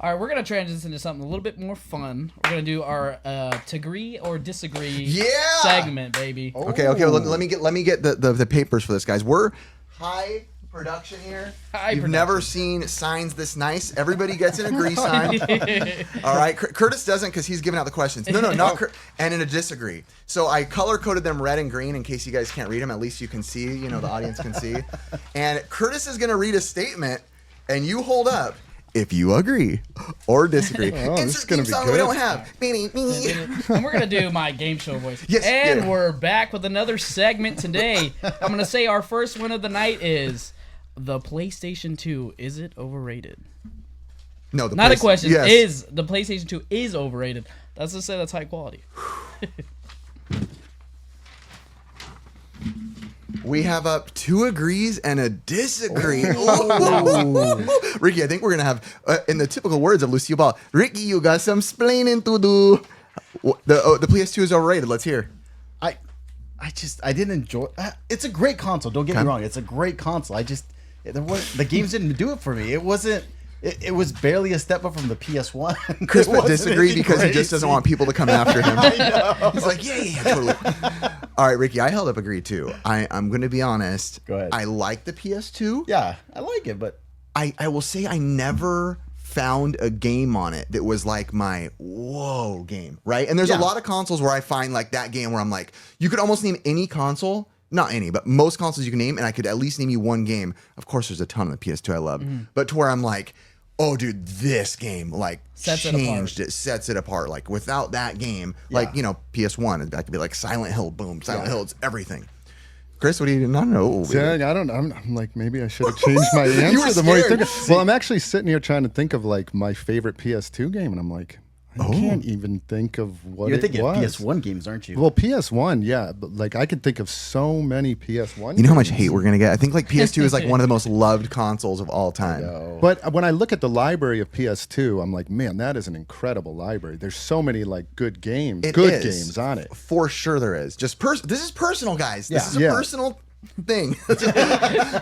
All right, we're gonna transition to something a little bit more fun. We're gonna do our to agree or disagree segment, baby. Okay. Well, let me get the papers for this, guys. We're high production here. You've never seen signs this nice. Everybody gets an agree sign. All right. Curtis doesn't because he's giving out the questions. No, not Curtis. And in a disagree. So I color coded them red and green in case you guys can't read them. At least you can see. You know, the audience can see. And Curtis is gonna read a statement, and you hold up if you agree or disagree. This is gonna be good. We don't have. And we're gonna do my game show voice. Yes, and we're back with another segment today. I'm gonna say our first one of the night is the PlayStation 2. Is it overrated? No, not a question. Yes. Is the PlayStation 2 is overrated? That's to say that's high quality. We have up 2 agrees and a disagree. Ricky, I think we're going to have, in the typical words of Lucille Ball, Ricky, you got some splaining to do. The PS2 is overrated. Let's hear. I didn't enjoy. It's a great console. Don't get me wrong. It's a great console. The games didn't do it for me. It wasn't. It was barely a step up from the PS1. Chris but disagree because he just doesn't want people to come after him. He's like, yeah, totally. All right, Ricky, I held up agree too. I'm going to be honest. Go ahead. I like the PS2. Yeah, I like it, but I will say I never found a game on it that was like my whoa game, right? And there's a lot of consoles where I find like that game where I'm like, you could almost name any console. Not any, but most consoles you can name, and I could at least name you one game. Of course, there's a ton on the PS2 I love, but to where I'm like, oh, sets it apart. Like without that game, like PS1, that could be like Silent Hill. Boom, Silent Hill. It's everything. Chris, what do you not know? I don't know. I'm like, maybe I should have changed my answer. You were the more you scared. think. Well, I'm actually sitting here trying to think of like my favorite PS2 game, and I'm like, I can't even think of what you're it thinking was. PS1 games, aren't you? Well, PS1, yeah, but like I could think of so many PS1. You know how much hate we're gonna get? I think like PS2 is like one of the most loved consoles of all time. But when I look at the library of PS2, I'm like, man, that is an incredible library. There's so many like good games, games on it. For sure, there is. Just this is personal, guys. This is a personal thing. But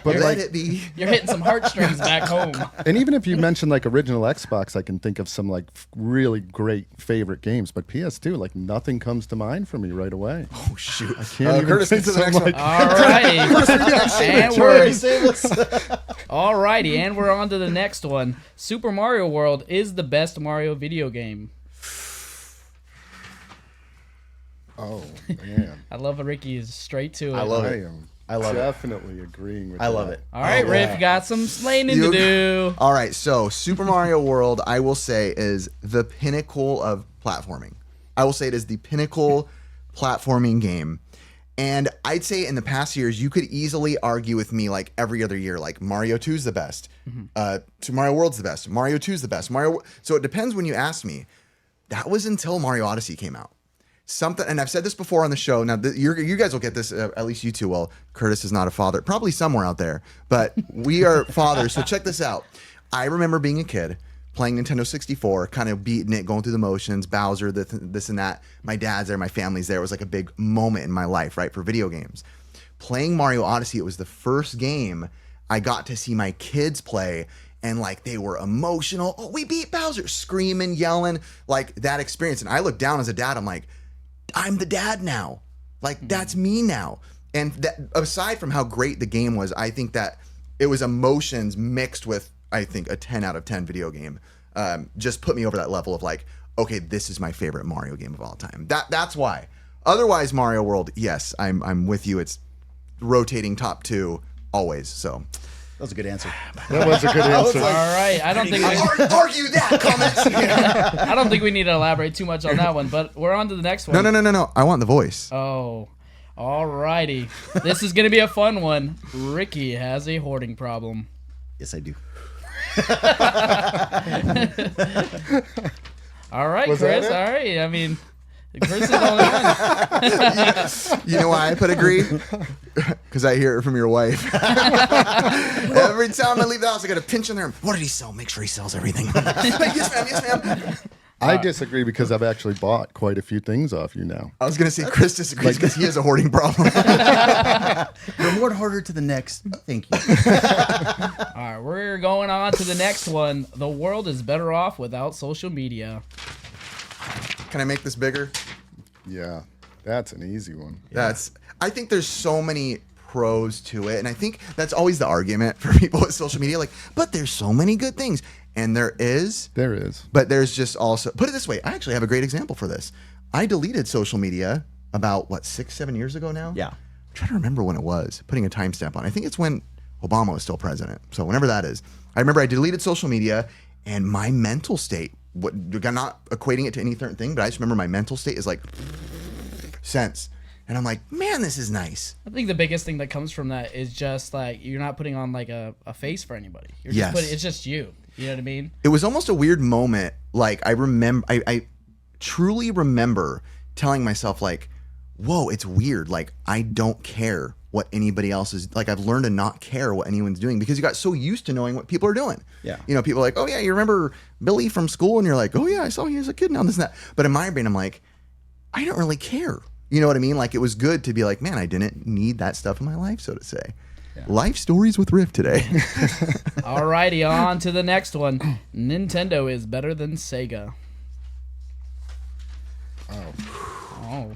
let it be. You're hitting some heartstrings back home. And even if you mention like original Xbox, I can think of some like really great favorite games. But PS2, like nothing comes to mind for me right away. Oh shoot! I can't even Curtis, think to the next one. Alrighty, and we're on to the next one. Super Mario World is the best Mario video game. Oh man, I love it. Ricky is straight to it. I love it. I love definitely agreeing with I love it. All right, Riff, you got some slaining to do. All right, so Super Mario World, I will say, is the pinnacle of platforming. I will say it is the pinnacle platforming game. And I'd say in the past years, you could easily argue with me like every other year, like Mario 2 is the best. Super Mario World's the best. Mario 2 is the best. So it depends when you ask me. That was until Mario Odyssey came out. And I've said this before on the show. Now, you guys will get this, at least you two will. Curtis is not a father, probably somewhere out there, but we are fathers. So check this out. I remember being a kid playing Nintendo 64, kind of beating it, going through the motions, Bowser, this and that. My dad's there, my family's there. It was like a big moment in my life, right, for video games. Playing Mario Odyssey, it was the first game I got to see my kids play. And like they were emotional. Oh, we beat Bowser, screaming, yelling, like that experience. And I looked down as a dad. I'm like, I'm the dad now. Like, that's me now. And that, aside from how great the game was, I think that it was emotions mixed with, I think, a 10 out of 10 video game. Just put me over that level of like, okay, this is my favorite Mario game of all time. That's why. Otherwise, Mario World, yes, I'm with you. It's rotating top 2 always. So That was a good answer. That was a good answer. All right, I don't think argue that comments. I don't think we need to elaborate too much on that one, but we're on to the next one. No. I want the voice. Oh, all righty. This is gonna be a fun one. Ricky has a hoarding problem. Yes, I do. All right, Was Chris. that it? All right. I mean, Chris is the only one. You know why I put agree? Because I hear it from your wife. Every time I leave the house, I got to pinch in there. What did he sell? Make sure he sells everything. Yes, ma'am. I disagree because I've actually bought quite a few things off you now. I was going to say Chris disagrees because he has a hoarding problem. Reward harder to the next. Thank you. All right, we're going on to the next one. The world is better off without social media. Can I make this bigger? Yeah, that's an easy one. I think there's so many pros to it, and I think that's always the argument for people with social media, like, but there's so many good things, and there is, but there's just also, put it this way, I actually have a great example for this. I deleted social media about 6-7 years ago now. Yeah. I'm trying to remember when it was, putting a timestamp on. I think it's when Obama was still president, so whenever that is. I remember I deleted social media, and my mental state, I'm not equating it to any certain thing, but I just remember my mental state is like sense. And I'm like, man, this is nice. I think the biggest thing that comes from that is just like you're not putting on like a face for anybody. You're just it's just you. You know what I mean? It was almost a weird moment. Like I truly remember telling myself like, whoa, it's weird. Like I don't care what anybody else is like. I've learned to not care what anyone's doing because you got so used to knowing what people are doing. Yeah. You know, people are like, oh yeah, you remember Billy from school? And you're like, oh yeah, I saw he was a kid now, this and that. But in my brain, I'm like, I don't really care. You know what I mean? Like it was good to be like, man, I didn't need that stuff in my life, so to say. Yeah. Life stories with Riff today. Alrighty, on to the next one. Nintendo is better than Sega. Oh.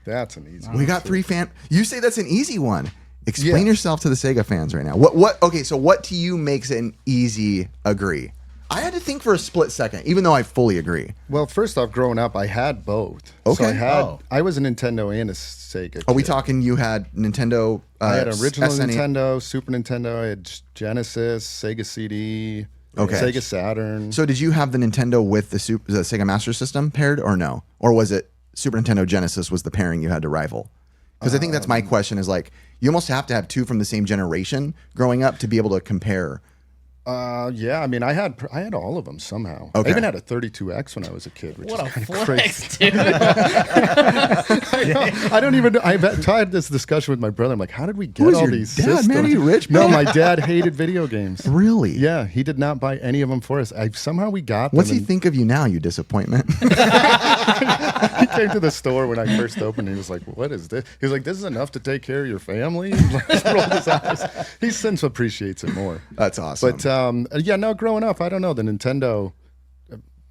That's an easy one. We got three You say that's an easy one. Explain yourself to the Sega fans right now. Okay, so what to you makes an easy agree? I had to think for a split second, even though I fully agree. Well, first off, growing up, I had both. Okay. So I was a Nintendo and a Sega. Are we talking you had Nintendo? I had original SNES? Nintendo, Super Nintendo, I had Genesis, Sega CD, Okay. Sega Saturn. So did you have the Nintendo with the Sega Master System paired or no? Or was it Super Nintendo Genesis was the pairing you had to rival? Because I think that's my question is like, you almost have to have two from the same generation growing up to be able to compare. Yeah, I mean, I had all of them somehow. Okay. I even had a 32X when I was a kid, which What is a kind of flex, crazy. dude. I don't even know. I've had this discussion with my brother. I'm like, how did we get Who's all your these dad, systems? man? Are you rich, No, man? my dad hated video games. Really? Yeah, he did not buy any of them for us. Somehow we got them. What's he think of you now, you disappointment? He came to the store when I first opened. And he was like, "What is this?" He was like, "This is enough to take care of your family." He just rolled his eyes. He since appreciates it more. That's awesome. But yeah, no, growing up, I don't know. The Nintendo,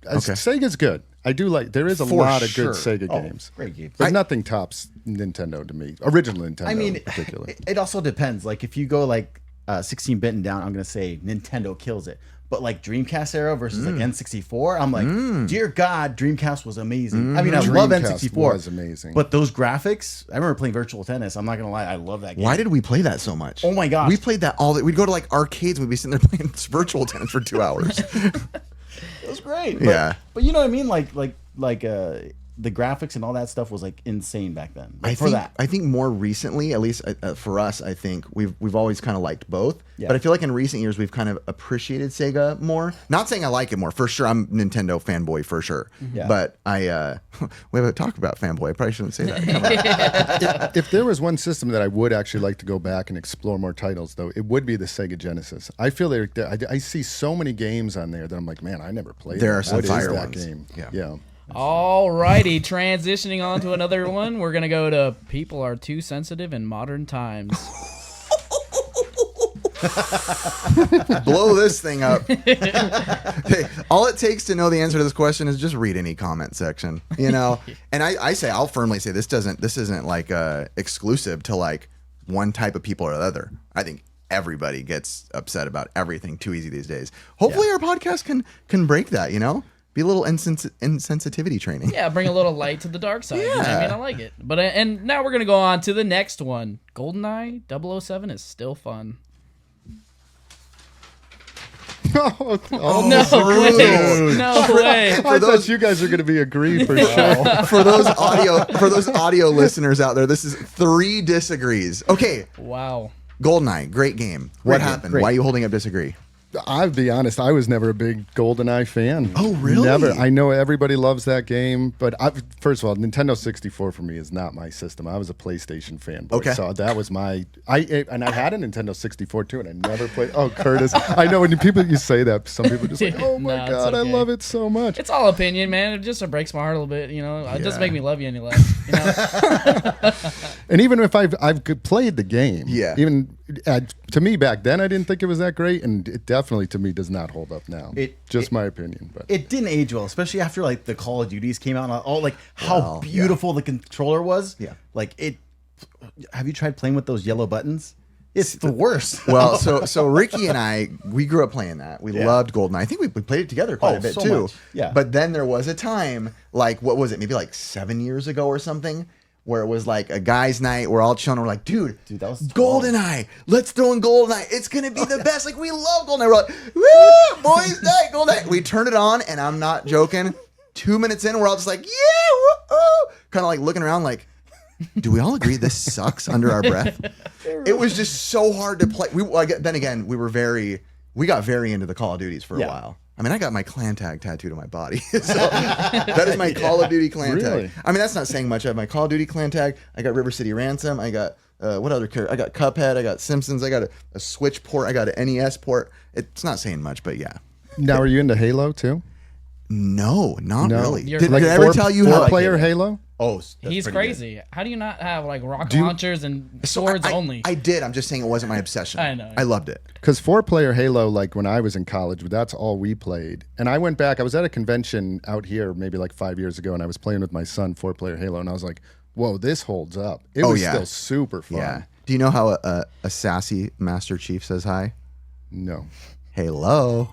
Sega's good. I do like. There is a For lot of sure. good Sega games. Great games. But nothing tops Nintendo to me. Original Nintendo, I mean, in particular. it also depends. Like if you go like 16-bit and down, I'm gonna say Nintendo kills it. But like Dreamcast era versus like N64, I'm like, dear God, Dreamcast was amazing. I mean, I love Dreamcast N64. was amazing. But those graphics, I remember playing Virtual Tennis. I'm not gonna lie, I love that game. Why did we play that so much? Oh my gosh. We played that all day. We'd go to like arcades and we'd be sitting there playing virtual tennis for 2 hours. It was great. But, Yeah. But you know what I mean? Like the graphics and all that stuff was like insane back then. Like, I think more recently, at least for us, I think we've always kind of liked both. Yeah. But I feel like in recent years we've kind of appreciated Sega more. Not saying I like it more. For sure, I'm Nintendo fanboy for sure. Yeah. But we haven't talked about fanboy. I probably shouldn't say that. If there was one system that I would actually like to go back and explore more titles, though, it would be the Sega Genesis. I feel I see so many games on there that I'm like, man, I never played. There that. are some What is fire that ones. game? Yeah. Alrighty, transitioning on to another one. We're going to go to People Are Too Sensitive in Modern Times. Blow this thing up. Hey, all it takes to know the answer to this question is just read any comment section, you know. And I'll firmly say this isn't like exclusive to like one type of people or the other. I think everybody gets upset about everything too easy these days. Hopefully our podcast can break that, you know. Be a little insensitivity training. Yeah, bring a little light to the dark side. You know what I mean, I like it. But and now we're going to go on to the next one. GoldenEye 007 is still fun. Oh, No way. No way. I thought you guys are going to be agreed for sure. For those audio listeners out there, this is 3 disagrees. Okay, Wow. GoldenEye, great game. What happened? Great. Why are you holding up disagree? I'll be honest, I was never a big GoldenEye fan. Oh, really? Never. I know everybody loves that game, but first of all, Nintendo 64 for me is not my system. I was a PlayStation fanboy. Okay. So that was I had a Nintendo 64 too, and I never played. Oh, Curtis. I know when you say that, some people are just like, oh my No, it's God, I okay. love it so much. It's all opinion, man. It just breaks my heart a little bit, you know. It doesn't make me love you any less, you know. And even if I've played the game, Yeah. even to me back then, I didn't think it was that great, and it definitely to me does not hold up now. Just my opinion, but It didn't age well, especially after like the Call of Duties came out and all like how Well, beautiful the controller was. Yeah. Like it. Have you tried playing with those yellow buttons? It's the worst. Well, so Ricky and I, we grew up playing that. We loved GoldenEye. I think we played it together quite a bit so too. much. Yeah. But then there was a time, like what was it? Maybe like 7 years ago or something, where it was like a guys' night. We're all chilling. We're like, dude, that was GoldenEye. Let's throw in GoldenEye. It's gonna be the best. Like we love GoldenEye. We're like, woo, boys' night, GoldenEye. We turned it on, and I'm not joking. 2 minutes in, we're all just like, yeah, woo, kind of like looking around, like, do we all agree this sucks under our breath? It was just so hard to play. Then again, we got very into the Call of Duties for a while. I mean, I got my clan tag tattooed on my body. So that is my Call of Duty clan Really? tag. I mean, that's not saying much. I have my Call of Duty clan tag. I got River City Ransom. I got what other character? I got Cuphead. I got Simpsons. I got a Switch port. I got an NES port. It's not saying much, but yeah. now are you into Halo too? No, not No. really. You're Did like I ever tell you how? four-player Halo? Oh, that's He's pretty crazy. How do you not have like rocket launchers and swords I, only? I did. I'm just saying it wasn't my obsession. I know. I loved it. Because 4-player Halo, like when I was in college, that's all we played. And I went back, I was at a convention out here maybe like 5 years ago, and I was playing with my son 4-player Halo, and I was like, whoa, this holds up. It was still super fun. Yeah. Do you know how a sassy Master Chief says hi? No. Hello.